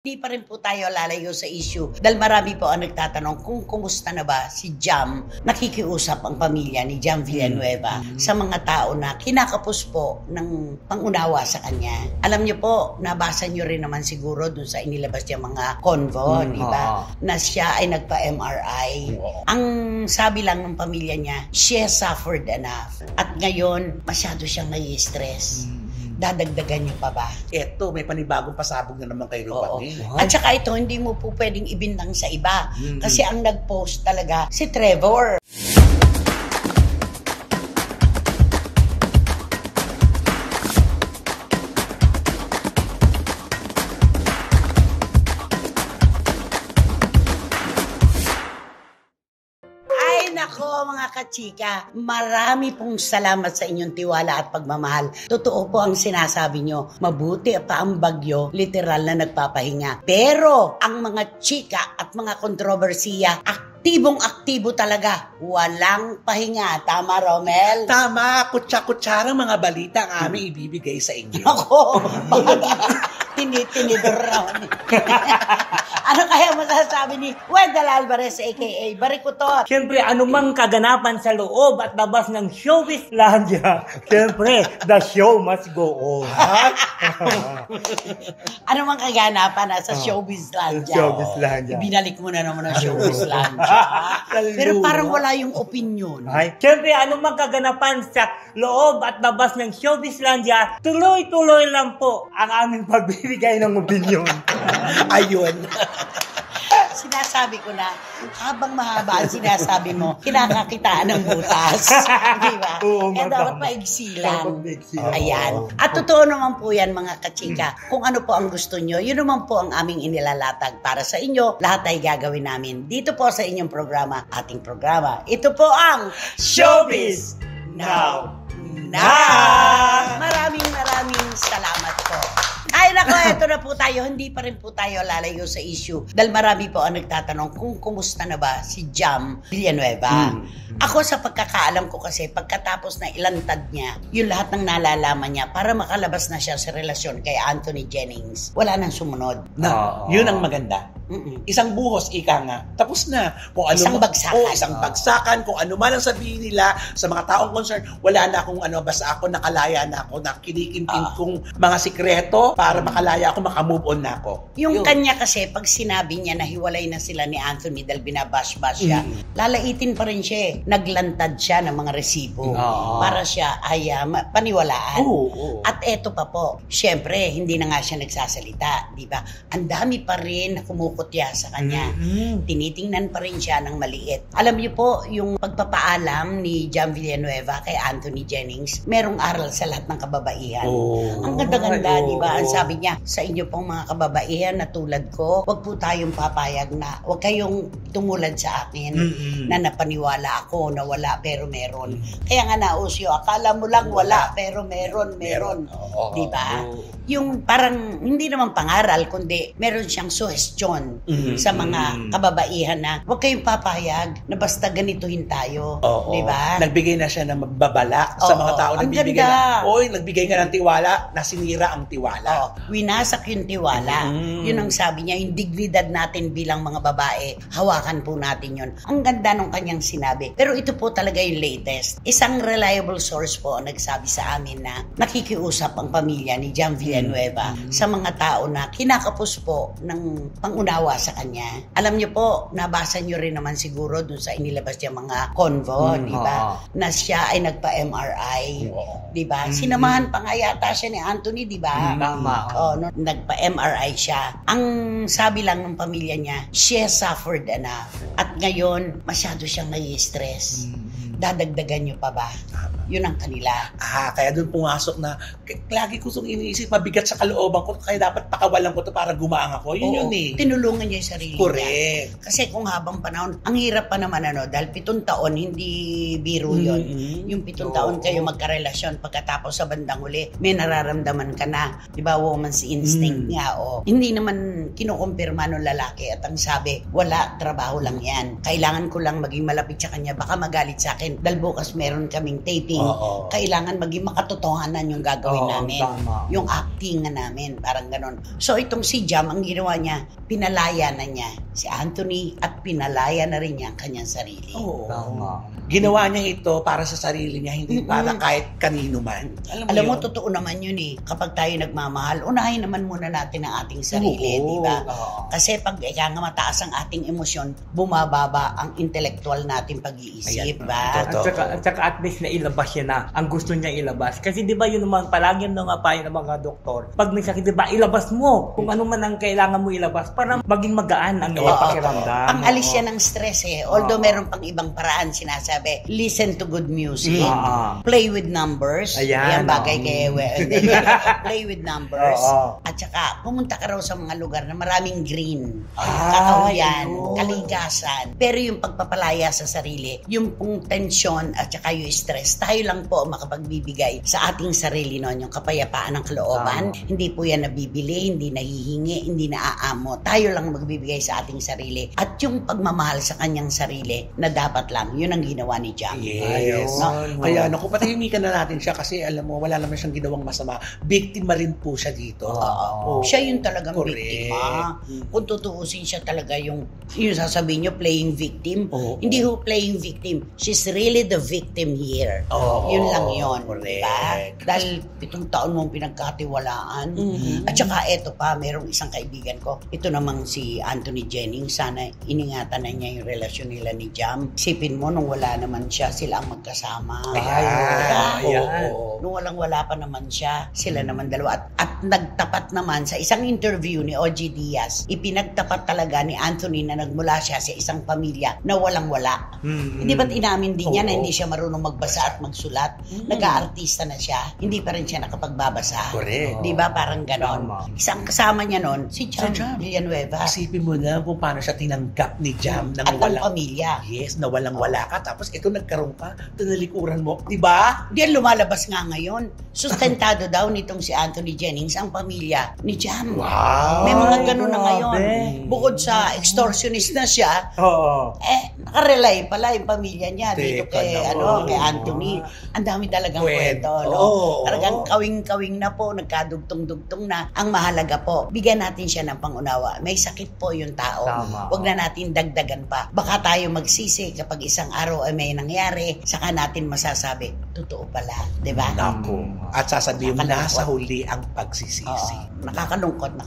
Hindi pa rin po tayo lalayo sa issue dahil marami po ang nagtatanong kung kumusta na ba si Jam. Nakikiusap ang pamilya ni Jam Villanueva sa mga tao na kinakapos po ng pangunawa sa kanya. Alam niyo po, nabasa niyo rin naman siguro dun sa inilabas niya mga convo, di ba? Na siya ay nagpa-MRI. Ang sabi lang ng pamilya niya, she has suffered enough. At ngayon, masyado siyang nai-stress. Dadagdagan niyo pa ba? Eto, may panibagong pasabog na naman kay Rupan. At saka ito, hindi mo po pwedeng ibintang sa iba. Kasi ang nag-post talaga, si Trevor. Nako mga kachika, marami pong salamat sa inyong tiwala at pagmamahal. Totoo po ang sinasabi nyo, mabuti pa ang bagyo, literal na nagpapahinga. Pero ang mga chika at mga kontrobersiya, aktibong-aktibo talaga. Walang pahinga. Tama, Romel? Tama, kutsa-kutsarang mga balita ang aming ibibigay sa inyo. Ako, tinitinidor raw. Ano kaya masasabi ni Wendell Alvarez aka Barikutor? Siyempre, anumang kaganapan sa loob at labas ng Showbizlandia, siyempre, the show must go on. Anumang kaganapan sa Showbizlandia. Showbizlandia. Ibinalik mo na naman ang Showbizlandia. Pero parang wala yung opinion. Ay, siyempre, anumang kaganapan sa loob at labas ng Showbizlandia, tuloy-tuloy lang po ang aming pagbibigay ng opinion. Ayun. Sinasabi ko na, habang mahaba ang sinasabi mo, kinakakitaan ng butas. Di ba? Kaya dapat maigsi lang. Ayan. At totoo naman po yan mga kachika. Kung ano po ang gusto nyo, yun naman po ang aming inilalatag para sa inyo. Lahat ay gagawin namin dito po sa inyong programa, ating programa. Ito po ang Showbiz Now! Maraming salamat po. Ay nako, eto na po tayo. Hindi pa rin po tayo lalayo sa issue dahil marami po ang nagtatanong kung kumusta na ba si Jam Villanueva. Ako sa pagkakaalam ko kasi pagkatapos na ilantad niya yung lahat ng nalalaman niya para makalabas na siya sa relasyon kay Anthony Jennings, wala nang sumunod. Yun ang maganda. Isang buhos, ika nga. Tapos na. Kung ano, isang bagsakan. Isang bagsakan. Kung ano man ang sabihin nila sa mga taong concerned, wala na akong basta ako nakalaya na ako, nakinikimpin kong mga sikreto para makalaya ako, makamove on na ako. Yung kanya kasi, pag sinabi niya na hiwalay na sila ni Anthony dahil binabash-bash siya, lalaitin pa rin siya. Naglantad siya ng mga resibo para siya ay paniwalaan. At eto pa po, syempre, hindi na nga siya nagsasalita, di ba? Ang dami pa rin na kumukutya sa kanya. Tinitingnan pa rin siya ng maliit. Alam niyo po, yung pagpapaalam ni Jam Villanueva kay Anthony Jennings, merong aral sa lahat ng kababaihan. Ang ganda-ganda, di ba? Ang sabi niya, sa inyo pong mga kababaihan na tulad ko, wag po tayong papayag na, wag kayong tumulad sa akin na napaniwala ako na wala pero meron. Kaya nga nausyo, akala mo lang wala pero meron. Di ba? Yung parang, hindi naman pangaral, kundi meron siyang suhestyon sa mga kababaihan na wag kayong papayag na basta ganituhin tayo. Di ba? Nagbigay na siya ng babala sa mga tao. Nagbigay ka ng tiwala, nasinira ang tiwala. Winasak yung tiwala. Yun ang sabi niya, yung dignidad natin bilang mga babae, hawakan po natin yun. Ang ganda nung kanyang sinabi. Pero ito po talaga yung latest. Isang reliable source po ang nagsabi sa amin na nakikiusap ang pamilya ni Jam Villanueva sa mga tao na kinakapos po ng pangunawa sa kanya. Alam niyo po, nabasa niyo rin naman siguro dun sa inilabas niya mga convo, di ba? Na siya ay nagpa-MRI, di ba? Sinamahan pa nga yata siya ni Anthony, di ba? Nagpa-MRI siya. Ang sabi lang ng pamilya niya, she has suffered enough. At ngayon, masyado siyang nai-stress. Dadagdagan niyo pa ba? Yun ang kanila. Kaya doon pumasok na, lagi ko itong iniisip, mabigat sa kalooban ko, kaya dapat pakawalan ko to para gumaang ako. Yun eh. Tinulungan niya yung sarili niya. Kasi kung habang panahon, ang hirap pa naman dahil 7 taon, hindi biro yun. Yung 7 taon kayo magkarelasyon, pagkatapos sa bandang huli, may nararamdaman ka na. Di ba, woman's instinct nga. Hindi naman kinukumpirma ng lalaki at ang sabi, wala, trabaho lang yan. Kailangan ko lang maging malapit sa kanya, baka magalit sa akin. Dahil bukas meron kaming taping acting. Kailangan maging makatotohanan yung gagawin namin. Tama. Yung acting namin, parang ganon. So itong si Jam, ang ginawa niya, pinalaya na niya si Anthony at pinalaya na rin niya ang kanyang sarili. Tama. Ginawa niya ito para sa sarili niya, hindi para kahit kanino man. Alam mo, totoo naman yun eh. Kapag tayo nagmamahal, unahin naman muna natin ang ating sarili, di ba? Kasi pag nga mataas ang ating emosyon, bumababa ang intellectual natin pag-iisip, ba? At saka at least na ilabas niya na ang gusto niya ilabas. Kasi di ba yun naman, palagi nung nga payo ng mga doktor, pag may sakit, di ba, ilabas mo kung ano man ang kailangan mo ilabas para maging magaan ang iyong pakiramdam. Ang alis yan ng stress eh. Although meron pang ibang paraan, sinasabi, listen to good music, play with numbers, Ayan, bagay kay play with numbers, at saka pumunta ka raw sa mga lugar na maraming green, kakahuyan, kalikasan. Pero yung pagpapalaya sa sarili, yung pong tensyon at saka yung stress, tayo lang po makapagbibigay sa ating sarili noon, yung kapayapaan ng kalooban. Hindi po yan nabibili, hindi nahihingi, hindi naaamo. Tayo lang magbibigay sa ating sarili. At yung pagmamahal sa kanyang sarili na dapat lang, yun ang ginawa ni Jam. Yes. Kaya kung patahimikan na natin siya kasi alam mo, wala naman siyang ginawang masama. Biktima rin po siya dito. Siya yung talagang biktima. Kung tutuusin siya talaga yung sasabihin nyo, playing victim. Hindi ho playing victim. She's really the victim here. Yun lang yun. Diba? Dahil 7 taon mong pinagkatiwalaan. At saka eto pa, merong isang kaibigan ko. Ito namang si Anthony Jennings. Sana iningatan na niya yung relasyon nila ni Jam. Sipin mo, nung wala naman siya, sila ang magkasama. Nung walang-wala pa naman siya, sila naman dalawa. At nagtapat naman sa isang interview ni OG Diaz, ipinagtapat talaga ni Anthony na nagmula siya sa isang pamilya na walang-wala. Hindi ba't inamin din niya na hindi siya marunong magbasa at magsulat? Nag-aartista na siya, hindi pa rin siya nakapagbabasa. Correct. Di ba? Parang ganon. Isang kasama niya nun, si Jam Villanueva. Isipin mo na kung paano siya tinanggap ni Jam at ang pamilya. Yes, na walang-wala ka. Tapos ito nagkaroon ka, tinalikuran mo. Diba? Diyan lumalabas nga ngayon. Sustentado daw nitong si Anthony Jennings ang pamilya ni Jam. Wow! May mga ganun na ngayon. Bukod sa extortionist na siya, nakarelay pala yung pamilya niya dito kay Anthony. Ang dami talagang kwento. Talagang kawing-kawing na po, nagkadugtong-dugtong na. Ang mahalaga po, bigyan natin siya ng pangunawa. May sakit po yung tao. Huwag na natin dagdagan pa. Baka tayo magsisi kapag isang araw ay may nangyari, saka natin masasabi, totoo pala, di ba? At sasabihin mo na sa huli ang pagsisisi. Nakakalungkot.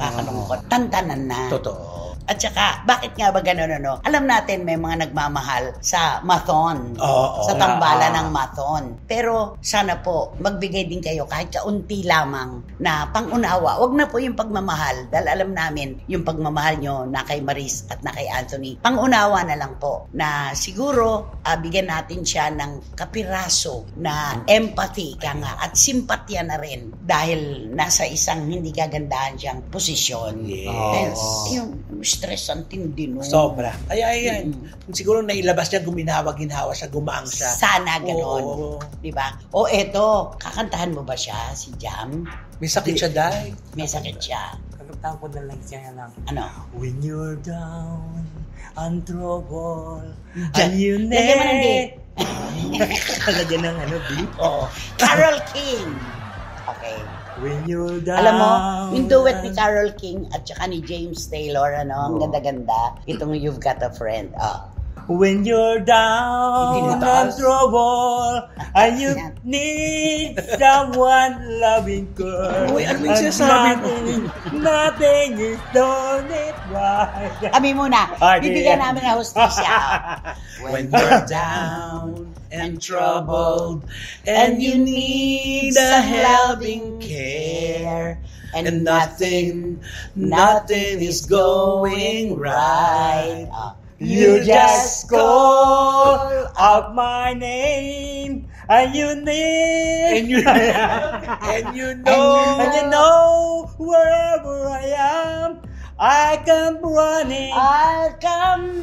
Tantanan na. Totoo. At saka, bakit nga ba gano'n, ano? Alam natin may mga nagmamahal sa mathon. Sa tambalan ng mathon. Pero, sana po, magbigay din kayo kahit kaunti lamang na pangunawa. Huwag na po yung pagmamahal. Dahil alam namin, yung pagmamahal nyo na kay Maris at na kay Anthony. Pangunawa na lang po na siguro, bigyan natin siya ng kapiraso na empathy at simpatya na rin. Dahil nasa isang hindi gagandahan siyang posisyon. Yes. Yung stress ang tindi no. Sobra. Kaya yan. Siguro nailabas niya, guminhawa-ginhawa siya, gumaang siya. Sana ganon. Diba? O eto, kakantahan mo ba siya, si Jam? May sakit siya, Day. May sakit siya. Kakantahan ko na lang siya lang. Ano? When you're down and trouble, Diyan. and you Lagyan mo ng beat. Lagyan ng beat? Carole King. Okay. When you're down. Alam mo, yung duet ni Carole King at saka ni James Taylor, ang ganda-ganda. Itong You've Got a Friend. When you're down and trouble, and you need someone loving girl. Uy, ano yung sinasabi mo? Nothing is done it right. Kami muna. Bibigyan namin ng hostisya. When you're down and troubled, and you need a helping care, and nothing is going right. You just call out my name, and you need, and you know wherever I am, I come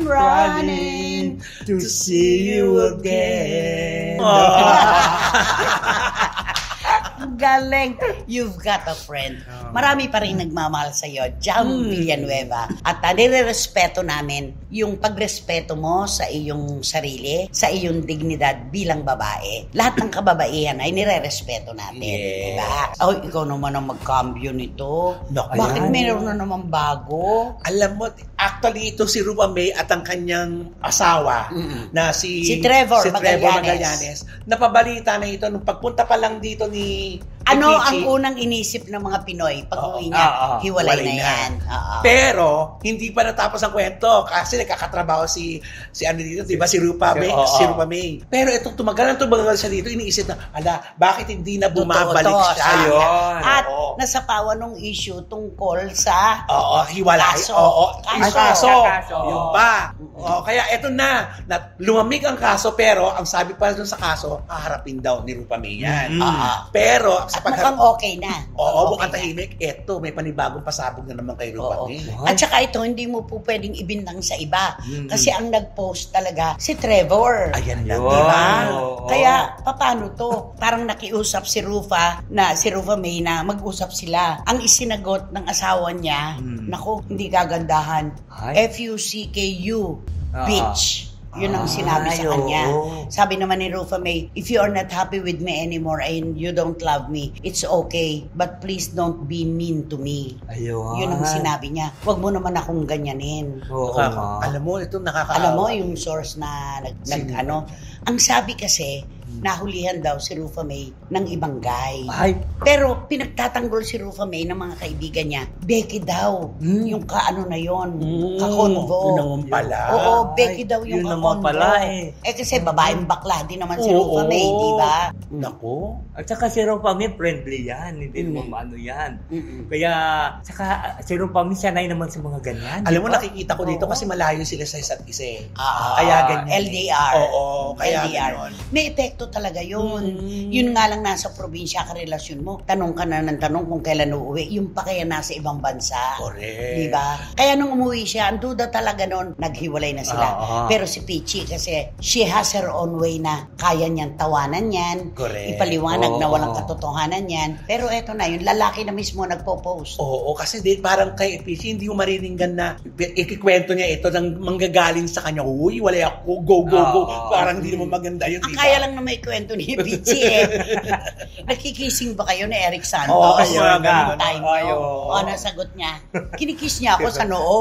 running to see you again. Galing. You've Got a Friend. Marami pa rin nagmamahal sa'yo. Jam Villanueva. At nire-respeto namin yung pagrespeto mo sa iyong sarili, sa iyong dignidad bilang babae. Lahat ng kababaihan ay nire-respeto natin. Yes. Diba? Oh, ikaw naman ang magkambyo nito. Naku. Bakit meron na naman bago? Alam mo, actually ito si Rupa May at ang kanyang asawa na si Trevor Magallanes. Napabalita na ito nung pagpunta pa lang dito ni Ano Pichi. ang unang inisip ng mga Pinoy pag uwi niya? Hiwalay na yan. Pero hindi pa natapos ang kwento kasi nagkakatrabaho si ano dito, 'di ba, si Rupa May. Pero itong tumagal siya dito, iniisip na, ala, bakit hindi na bumabalik siya? Ayun. At nasapawan ng issue tungkol sa Hiwalay. Kaso. Yun pa. Kaya eto na lumamig ang kaso, pero ang sabi pa dun sa kaso, haharapin daw ni Rupa May yan. Pero At mukhang okay na. mukhang tahimik. Eto, may panibagong pasabog na naman kay Rupa May. At saka ito, hindi mo po pwedeng ibintang sa iba. Kasi ang nag-post talaga, si Trevor. Ayan lang. Diba? Oo. Kaya, paano to? Parang nakiusap si Rupa May na mag-usap sila. Ang isinagot ng asawa niya, naku, hindi kagandahan. F-U-C-K-U, bitch. Yun ang sinabi sa kanya. Sabi naman ni Rupa May, if you are not happy with me anymore and you don't love me, it's okay. But please don't be mean to me. Ayun. Yun ang sinabi niya. Huwag mo naman akong ganyanin. Alam mo, ito nakakaawa. Alam mo yung source na ang sabi kasi, nahulihan daw si Rupa May ng ibang guy. Pero pinagtatanggol si Rupa May ng mga kaibigan niya, Becky daw, yung kaano na yon, kakonvo. Yun naman pala. Oo, Becky daw yung yun naman kakonvo. pala eh. Kasi babaeng bakla din naman si Rupa May, di ba? Naku. At saka si Rupa May friendly yan, hindi naman ano yan. Kaya, saka si Rupa May sanay naman sa mga ganyan. Alam mo, diba? nakikita ko dito kasi malayo sila sa isa't isa. Kaya ganyan. LDR. Oo, kaya LDR. ganon. May epekto talaga yun. Yun nga lang nasa probinsya ka relasyon mo. Tanong ka na ng tanong kung kailan uuwi. Yung pa kaya nasa ibang bansa. Correct. Diba? Kaya nung umuwi siya, ang duda talaga nun, naghiwalay na sila. Pero si Pichi kasi, she has her own way na kaya niyang tawanan yan. Correct. Ipaliwanag na walang katotohanan yan. Pero eto na, yung lalaki na mismo nagpo-post. Oo, kasi parang kay Pichi, hindi mo mariringgan na ikikwento niya ito nang manggagaling sa kanya, uy, wala ako, go. Parang hindi naman maganda yun. Ang kaya lang na may kwento ni Pichi Nakikissing ba kayo ni Eric Santos? Ayun nga. Time nyo. Nasagot niya. Kinikiss niya ako sa noo.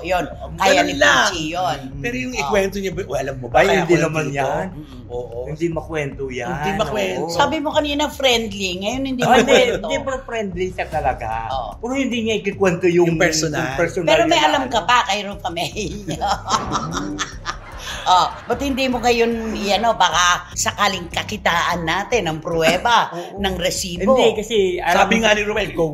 Yun. Kaya ni Pichi yun. Pero yung ikwento niya, alam mo ba? Ay, hindi kaya naman dito? yan. Oo. Hindi makwento yan. Hindi makwento. Sabi mo kanina friendly, ngayon hindi mo Hindi pa friendly siya talaga. Pero hindi niya ikikwento yung personal. Pero may alam ka pa kay Rupa May. Ba't hindi mo ngayon, baka sakaling kakitaan natin ang pruweba ng resibo? Hindi, kasi... Sabi nga ni Romel, go!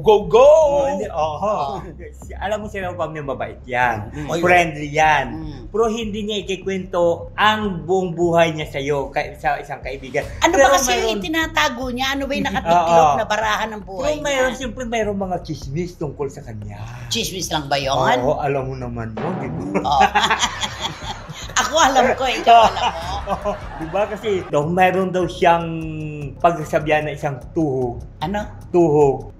Alam mo sila pa may mabait yan. Friendly yan. Pero hindi niya ikikwento ang buong buhay niya sa'yo, sa isang kaibigan. Ano ba kasi yung itinatago niya? Ano ba yung nakatiklop na barahan ng buhay niya? Siyempre mayroong mga chismis tungkol sa kanya. Chismis lang ba yun? Oo, alam mo naman mo, di ba? Ako alam ko, ikaw alam mo. Diba kasi mayroon daw siyang pagsasabihan na isang tuhog. Ano? Tuhog.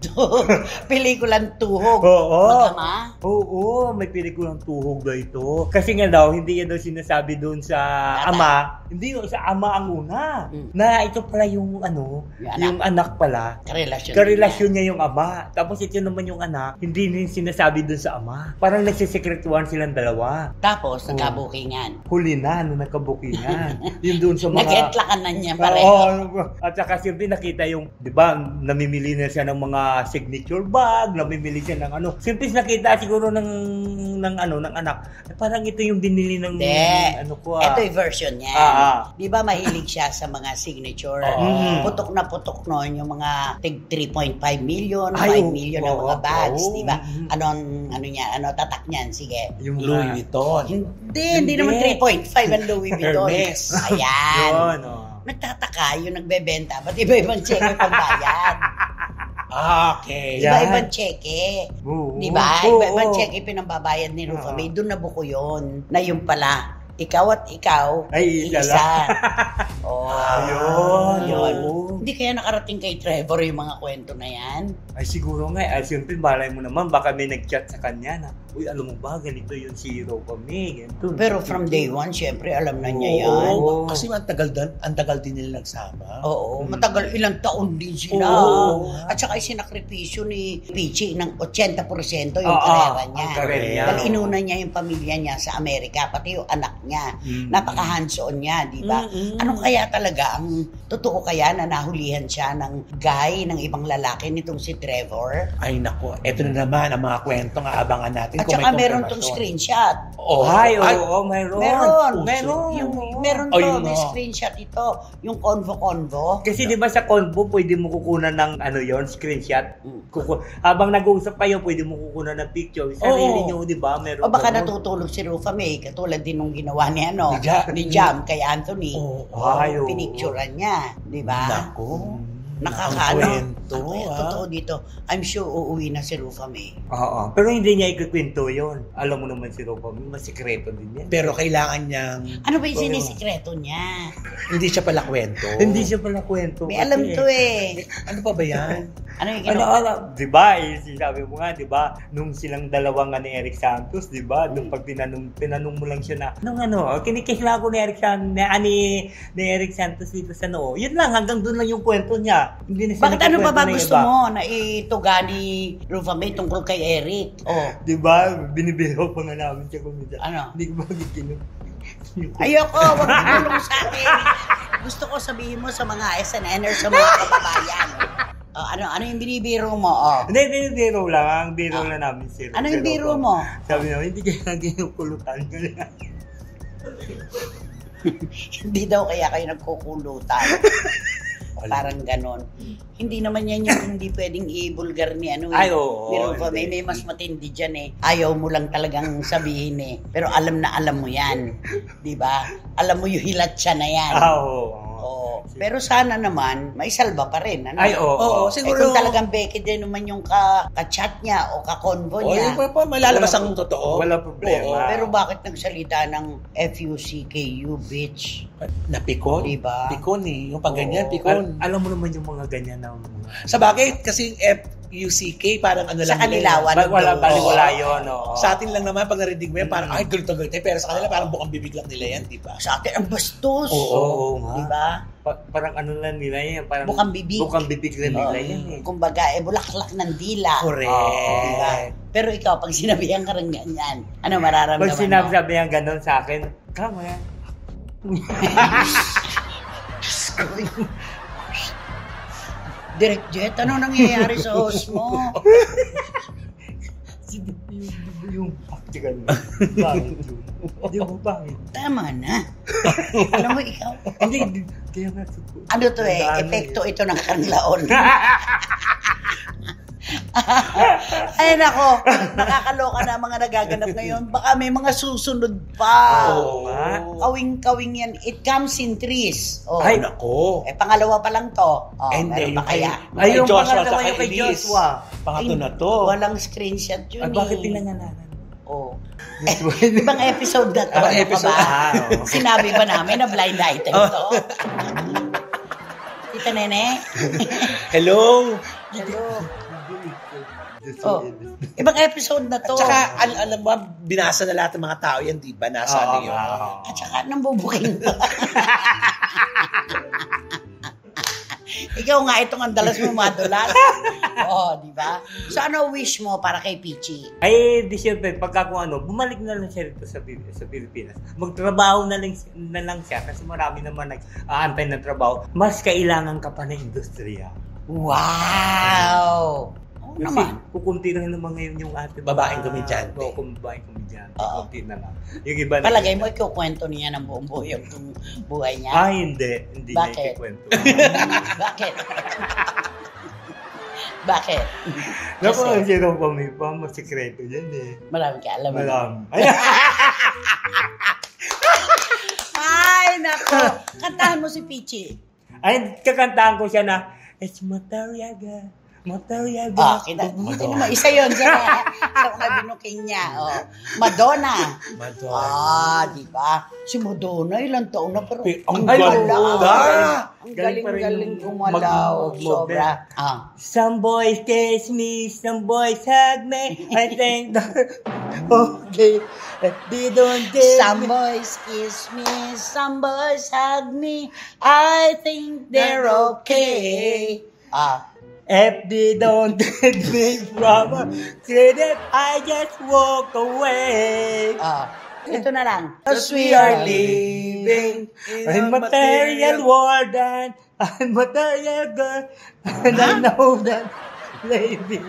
Pelikulang tuhog. Oo. Mag-ama? Oo, may pelikulang tuhog daw ito. Kasi nga daw, hindi yan daw sinasabi doon sa ama. Hindi yun, sa ama ang una. Na ito pala yung yung anak pala. Karelasyon niya yung ama. Tapos ito naman yung anak, hindi rin sinasabi doon sa ama. Parang nagsisekretuan silang dalawa. Tapos, nagkabukingan. Huli na, nagkabukingan. Yung doon sa mga... Nag-etlakan na niya pareho. At saka siyempre nakita yung, di ba, namimili na siya ng mga signature bag, namimili siya ng Siyempre nakita siguro ng anak. Parang ito yung binili ng Ito yung version niya. Di ba mahilig siya sa mga signature? Putok na putok noon yung mga 3.5 million, 5 million na mga bags, di ba? Tatak niyan, sige. Yung Louis Vuitton. Hindi naman 3.5 ang Louis Vuitton. Hermes. Ayan. Nagtataka yung nagbebenta. Ba't iba-ibang cheque pambayad? Okay. Iba-ibang cheque. Di ba? Iba-ibang cheque pinambabayad ni Rupa May. Doon nabuko yun. Na yung pala, ikaw at ikaw, ay isa. Yun. Hindi kaya nakarating kay Trevor yung mga kwento na yan? Ay siguro nga. Siyempre malay mo naman, baka may nag-chat sa kanya na. uy, alam mo ba, ganito yung si Europa May. Ganito. Pero from day one, syempre, alam na niya yan. Oo. Kasi ang tagal din nila nagsama. Oo, matagal, ilang taon din sila. Oo. At saka sinakripisyo ni Pichi ng 80% yung karera niya. ang karera niya. Dahil inuna niya yung pamilya niya sa Amerika, pati yung anak niya. Napaka-hands-on niya, di ba? Ano kaya talaga, ang totoo kaya na nahulihan siya ng guy, ng ibang lalaki nitong si Trevor? Ay nako, eto na naman ang mga kwento nga abangan natin. At kung saka may meron tong konfirmasyon. screenshot. Mayroon. Meron Oh, to, yun, may oh. screenshot ito. Yung convo. Kasi di ba sa convo, pwede mo kukunan ng screenshot. Habang nag-uusap kayo, pwede mo kukunan ng picture. Sarili nyo, di ba? Meron O baka ganun. natutulog si Rufa May, katulad din nung ginawa ni, Ni Jam kay Anthony. Ay, oo. Pinicturean niya, di ba? Nako. Nakakaano. kwento, Ang kaya totoo dito, I'm sure uuwi na si Rufa May. Oo. Pero hindi niya ikukwento yun. Alam mo naman si Rupa, may masikreto din yan. Pero kailangan niyang Ano ba yung sinisikreto niya? hindi siya pala kwento. Hindi siya pala kwento. May alam to eh. Ano pa ba yan? Ano yung ginawa? Di ba? Sinabi mo nga, di ba? Nung silang dalawa nga ni Eric Santos, di ba? Nung pag tinanong mo lang siya na, kinikisla ko ni Eric Santos, ni Eric Santos dito sa noo. Yun lang, hanggang doon lang yung kwento niya. Hindi na siya Bakit ano pa ba nagkakwento ng gusto iba. mo na ituga ni Rufa May tungkol kay Eric? Oh. Di ba? Binibiro pa nga namin siya kung minsan. Ano? Hindi ko magiging Ayoko, wag mo tulong sa akin. Gusto ko sabihin mo sa mga SNNers, sa mga kababayan. Ano yung binibiro mo? Hindi, biro lang. Biro lang namin si Ano yung si biro Rocco. mo? Sabi niya, hindi kaya nagkukulutan ka na. Hindi daw kaya kayo nagkukulutan. Parang ganon. Hindi naman yan yung hindi pwedeng i-bulgar ni Ay, oo. ni Rufa May. May mas matindi dyan eh. Ayaw mo lang talagang sabihin eh. Pero alam na alam mo yan. Di ba? Alam mo yung hilat siya na yan. Oo. Oo. Pero sana naman, may salba pa rin. Ano? Ay, oo. Siguro- Kung talagang Becky din naman yung ka-chat niya o ka-convo niya. yung pa malalabas ang totoo. Wala problema. Oo. Pero bakit nagsalita ng FUCKU, bitch? Napikon. Diba? Pikon eh. Yung pag ganyan, Oo. pikon. Alam mo naman yung mga ganyan na mga... Sa bagay, kasi FUCK, parang ano Sa lang. kanila, nila. Wala yun. Oo. Sa atin lang naman, pag narinig mo yan, parang, ay, galit na galit. Pero sa kanila, parang bukang bibig lang nila yan, di ba? Sa atin, ang bastos. Oo nga. Diba? Parang ano lang nila yan. Parang Bukang bibig. Bukang bibig lang nila yan eh. Kumbaga, bulaklak ng dila. Correct. Diba? Pero ikaw, pag sinabihan ka rin ganyan, ano mararamdaman Pag mo? sinabi yan gano'n sa akin, tama yan. Direct Jet, ano nangyayari sa host mo? Yung practical mo. Bakit yun? Di mo bakit? Tama na. Alam mo, ikaw, Hindi, kaya nga. ano to eh, epekto ito ng kanlaon. Ay nako, nakakaloka na ang mga nagaganap ngayon. Baka may mga susunod pa. Oo nga. Kawing-kawing yan. It comes in threes. Oh. Ay, nako. Pangalawa pa lang to. Oh, meron pa kaya? Ay, yung Joshua pangalawa at yung kay Elise. Joshua. Pangatlo na to. Walang screenshot yun At bakit eh. pinangalanan? Oh. Ibang episode na to. Ibang Ano ka episode. ba? Oo. Sinabi ba namin na blind item to? Tita Nene? Hello. Hello. Oh, ibang episode na to. At saka, alam mo, binasa na lahat ng mga tao yan, di ba? Nasa ano yun. At saka, nang bubuking pa. Ikaw nga, itong ang dalas mo madulas. Oo, di ba? So, ano wish mo para kay Pichi? Ay, di syempre, pagka kung ano, bumalik na lang siya rito sa Pilipinas. Magtrabaho na lang siya kasi marami naman nag-aantay ng trabaho. Mas kailangan ka pa ng industriya. Wow! Oo Kasi naman. kukunti lang naman ngayon yung ating Babaeng komedyante. Oo, babaeng komedyante. Oo. Kunti na lang. Yung iba na. Palagay mo, ikukwento niya ng buong buhay yung buhay niya? Hindi. Hindi Bakit? niya ikikwento. Bakit? Bakit? Naku, Kasi sino pa may pa, masikreto yan eh. marami ka alam. Marami. Ay, nako. Kantahan mo si Pichi. Ay, kakantahan ko siya na, Es Matariaga, Material Kita naman, isa yun sa mga binuking niya. Madonna. Di ba? Si Madonna, ilang taon na, pero ang ganda. Ang galing gumalaw. Sobra. Some boys kiss me, some boys hug me. I think okay. They don't dare. Some boys kiss me, some boys hug me. I think they're okay. If they don't take me from credit, I just walk away. Ito na lang. Cause we are living in material world and I'm material girl and I know that lady.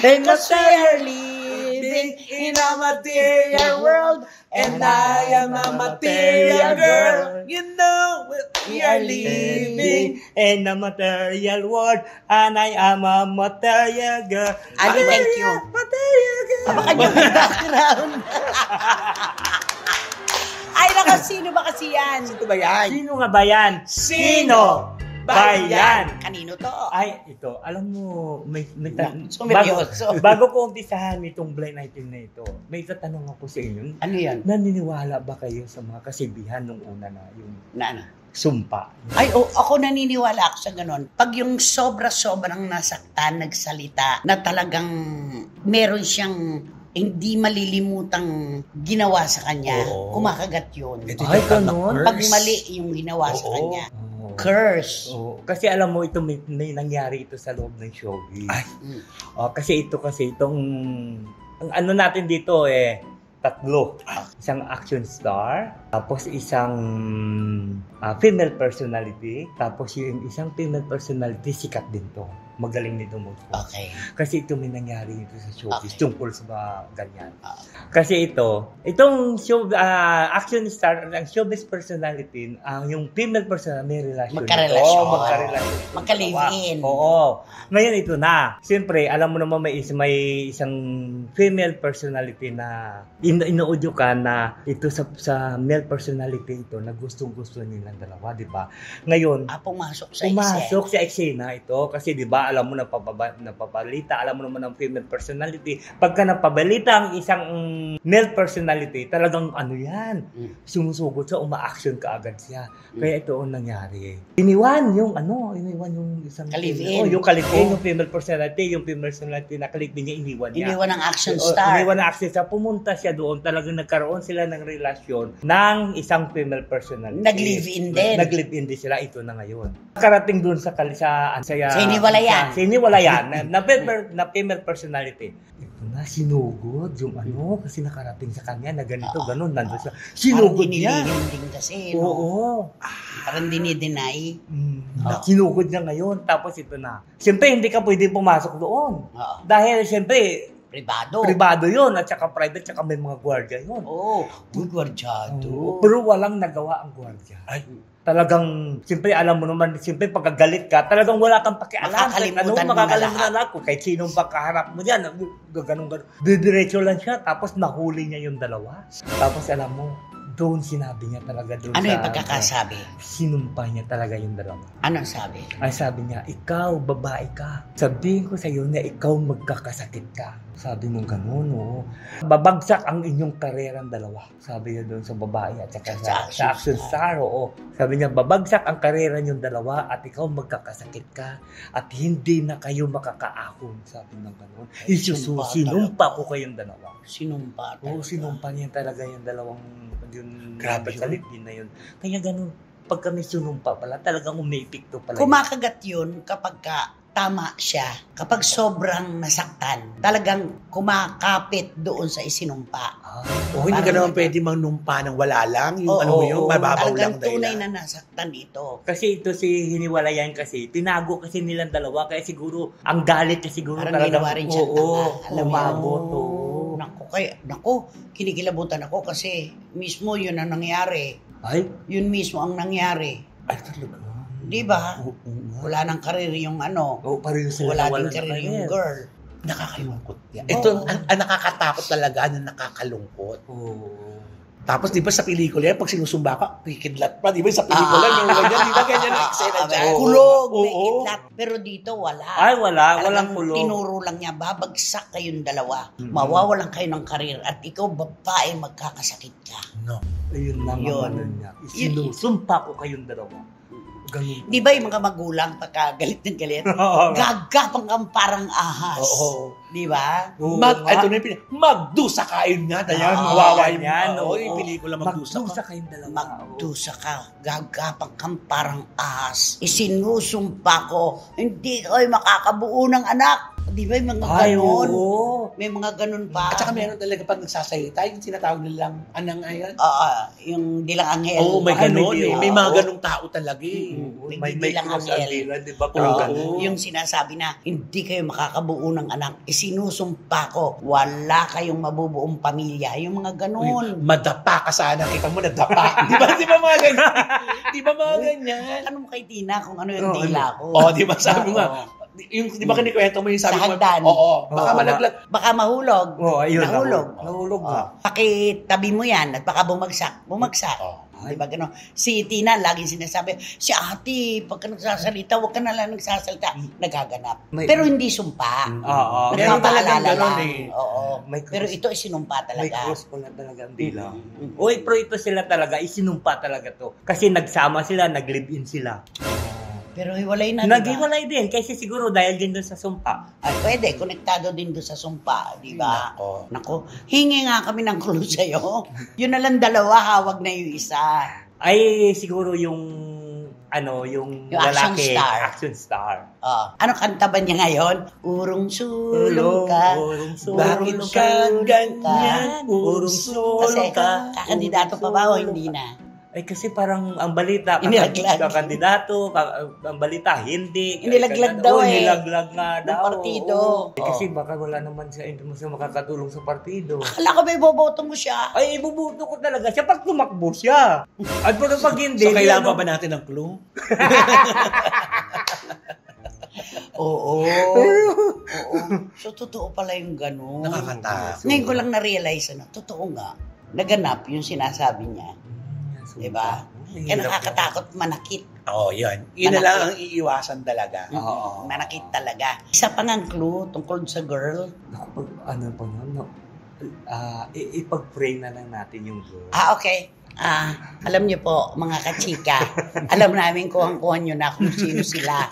And cause we are living in a material world and I am a material girl. You know, we are living in a material world and I am a material girl. Ali, thank you. Material girl. Baka niyo yung background. Ay, naka, sino ba kasi yan? Ito ba yan? Sino nga ba yan? Sino ba yan? Kanino to? Ay, ito. Alam mo, Sumeryoso. bago ko umpisahan itong blind item na ito, may tatanong ako sa inyo. Ano yan? Naniniwala ba kayo sa mga kasibihan nung una na yung sumpa? Ay, ako naniniwala ako sa ganun. Pag yung sobra-sobrang nasaktan, nagsalita, na talagang meron siyang hindi malilimutang ginawa sa kanya, kumakagat yun. Ay, ganun? Pag mali yung ginawa sa kanya. Curse. Kasi alam mo, ito may nangyari ito sa loob ng showbiz. Kasi itong ang ano natin dito tatlo. Isang action star, tapos isang female personality, tapos yung isang female personality, sikat din to. Magaling nito mag-post. Okay. Kasi ito may nangyari ito sa showbiz, tungkol sa ganyan. Kasi itong action star, ang showbiz personality, yung female personality, may relasyon. Magkarelasyon. Magka-live-in. Oo. Ngayon ito na. Siyempre, alam mo naman may isang female personality na ino-audio ka na ito sa male personality ito na gustong-gusto nilang dalawa, di ba? Ngayon, pumasok sa eksena ito kasi di ba alam mo napabalita, alam mo naman ang female personality. Pagka napabalita ang isang male personality, talagang sumusugod sa uma-action ka agad siya. Kaya ito ang nangyari. Iniwan yung isang kalivin. Yung kalivin, yung female personality na kalivin niya, iniwan niya. Iniwan ang action star. Iniwan ang action star. Pumunta siya doon, talagang nagkaroon sila ng relasyon ng isang female personality. Nag-live-in din. Nag-live-in din sila. Ito na ngayon. Karating doon sa hiniwalayan na female personality. Ito na, sinugod yung kasi nakarating sa kanya na ganito, ganun, nandun siya. Sinugod niya. Parang din kasi. Oo. Parang dinideny. Sinugod niya ngayon, tapos ito na. Siyempre, hindi ka pwede pumasok doon. Dahil, siyempre, privado yun, at saka private, at saka may mga gwardiya yun. May gwardyado. Pero walang nagawa ang gwardiya. Talagang, siyempre, alam mo naman, siyempre, pagkagalit ka, talagang wala kang pakialam. Makakalimutan ako. Kahit sinong pagkaharap mo dyan, ganun. Didiretso lang siya, tapos nahuli niya yung dalawa. Tapos, alam mo, doon sinabi niya talaga doon ano yung pagkakasabi? Sinumpa niya talaga yung dalawa. Anong sabi? Ay, sabi niya, ikaw, babae ka. Sabihin ko sa iyo na ikaw magkakasakit ka. Sabi nung ganun, babagsak ang inyong karerang dalawa. Sabi niya doon sa babae at saka sa action star, Sabi niya, babagsak ang karera niyong dalawa at ikaw magkakasakit ka at hindi na kayo makakaahon. Sabi nung ganun. Sinumpa ko kayong dalawa. Sinumpa? Sinumpa niya talaga yung dalawang grabe yun na yun. Kaya ganun, pag kami sinumpa pala, talagang umipikto pala. Kumakagat yun kapag tama siya. Kapag sobrang nasaktan, talagang kumakapit doon sa isinumpa. Hindi ka naman pwede manumpa ng wala lang. Yung mababaw lang talagang tunay na nasaktan ito. Kasi ito si hiniwalayan kasi, tinago kasi nilang dalawa, kaya siguro, ang galit kasi siguro parang ginawa rin siya. Naku, kinikilabutan ako kasi mismo yun ang nangyari. Yun mismo ang nangyari. Ay, talaga. Di ba? Wala nang karir yung wala din karir yung girl. Nakakalungkot yan. Ito, ang nakakatakot talaga, ang nakakalungkot. Tapos di ba sa pelikula yan, pag sinusumba ka, kikidlat pa. Di ba sa pelikula, yung ganyan, di ba ganyan ang eksena dyan? Kulog, may kidlat. Pero dito wala. Ay, wala. Talagang Walang kulog. tinuro lang niya, babagsak kayong dalawa. Mawawalan kayo ng karir at ikaw, babae, magkakasakit ka. No. Ayun lang Yun. ang ano niya. Isinusumpa ko kayong dalawa. Ganun. Di ba yung mga magulang pagka galit ng galit? Gagapang kang parang ahas. Oo. Di ba? Ito na yung magdusa kain nga. Dayan, mawawa yan. Oo, yung pelikula magdusa ka. kayong dalawa. Magdusa ka, gagapang kang parang ahas. Isinusumpa ko, hindi kayo makakabuo ng anak. Di ba yung mga ganon? May mga ganon pa. At saka meron talaga pag nagsasalita, yung sinatawag nilang anang ayan. Yung dilang anghel. Oo, may ganon eh. May mga Oo. ganong tao talaga eh. May Bilang cross anghel. ang dila, di ba? Oo. Yung sinasabi na, hindi kayo makakabuo ng anak. Isinusumpa ko, wala kayong mabubuong pamilya. Yung mga ganon. Madapa ka sana. Kita mo, nadapa. Di ba mga ganyan? Di ba mga ganyan? Tanong mo kay Tina kung ano yung dila ko. Oo, di ba sabi mo nga, yung, di ba kinikwento mo yung sabi Sa mo? hagdan. Oo, baka Oo, malaglag. Baka mahulog. Oo, ayun. Nahulog. Nahulog nga. Pakitabi mo yan at baka bumagsak. Bumagsak. Oo. Di ba gano'n? Si Tina, laging sinasabi, si ate, pagka nagsasalita, huwag ka na lang nagsasalita. Nagaganap. Pero hindi sumpa. Oo. Meron Nagpapaalala talagang ganon lang. eh. Oo. May cross. Pero ito ay sinumpa May talaga. cross ko na talaga ang dila. Uy, pero ito sila talaga, isinumpa talaga to. Kasi nagsama sila, nag-live-in sila. Pero hiwalay na, diba? Naghiwalay din, kasi siguro dahil din doon sa sumpa. Ay, pwede. Konektado din doon sa sumpa, di ba? Nako. Nako. Hingi nga kami ng clue sa'yo. Yun na lang dalawa, hawag na yung isa. Ay, siguro yung yung action lalaki, star. action star. Ano kanta ba niya ngayon? Urong sulong ka. Urong Bakit sulong ka ganyan? Urong Kasi sulong ka. kakandidato pa ba o hindi na? Ay, kasi parang ang balita, Inilaglag. kakandidato, ang balita, hindi. Inilaglag daw eh. Inilaglag nga Ng daw. partido. Oo. Kasi baka wala naman siya, hindi mo siya makakatulong sa partido. Akala ko may boboto mo siya. Ay, ibubuto ko talaga siya pag tumakbo siya. At pag hindi, So, kailangan ano- pa ba natin ng clue? Oo. So, totoo pala yung gano'n. Nakakatawa. Ngayon ko lang na-realize, totoo nga. Naganap yung sinasabi niya. Diba? Kaya nakakatakot manakit. Oo, yun. Yun na lang ang iiwasan talaga. Oo. Manakit talaga. Isa pa ngang clue tungkol sa girl. Naku, ano pa nga, no? Ipag-pray na lang natin yung girl. Okay. Alam niyo po, mga kachika, alam namin kuhang-kuhan nyo na kung sino sila.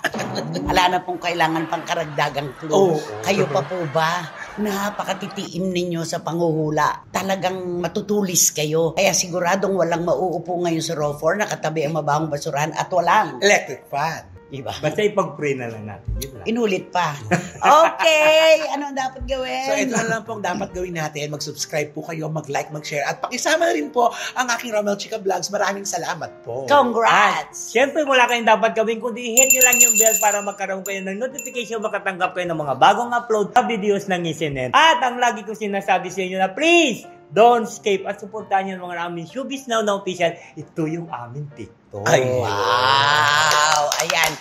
Wala na pong kailangan pang karagdagang clue. Kayo pa po ba? Napakatitiim ninyo sa panghuhula. Talagang matutulis kayo. Kaya siguradong walang mauupo ngayon sa row 4, nakatabi ang mabahong basurahan at walang. Electric fan. Diba? Basta ipag-pray na lang natin. Yun lang. Inulit pa. Okay! Ano ang dapat gawin? So, ito na lang po ang dapat gawin natin. Mag-subscribe po kayo, mag-like, mag-share. At pakisama na rin po ang aking Romel Chica Vlogs. Maraming salamat po. Congrats! Siyempre, wala kayong dapat gawin kundi hit nyo lang yung bell para magkaroon kayo ng notification, makatanggap kayo ng mga bagong upload na videos ng Isinet. At ang lagi ko sinasabi sa inyo na please, don't escape at supportahan nyo ng mga aming Showbiz Now na official. Ito yung aming TikTok. Ay, Wow! Ayan.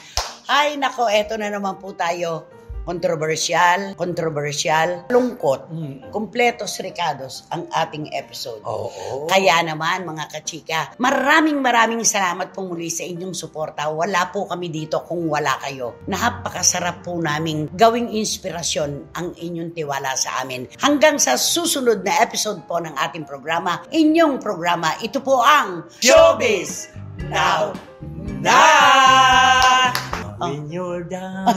Ay, nako, eto na naman po tayo. Controversial, lungkot, kompletos recados ang ating episode. Oo. Kaya naman, mga kachika, maraming salamat po muli sa inyong suporta. Wala po kami dito kung wala kayo. Napakasarap po naming gawing inspirasyon ang inyong tiwala sa amin. Hanggang sa susunod na episode po ng ating programa, inyong programa, ito po ang Showbiz Now! Na! When you're down.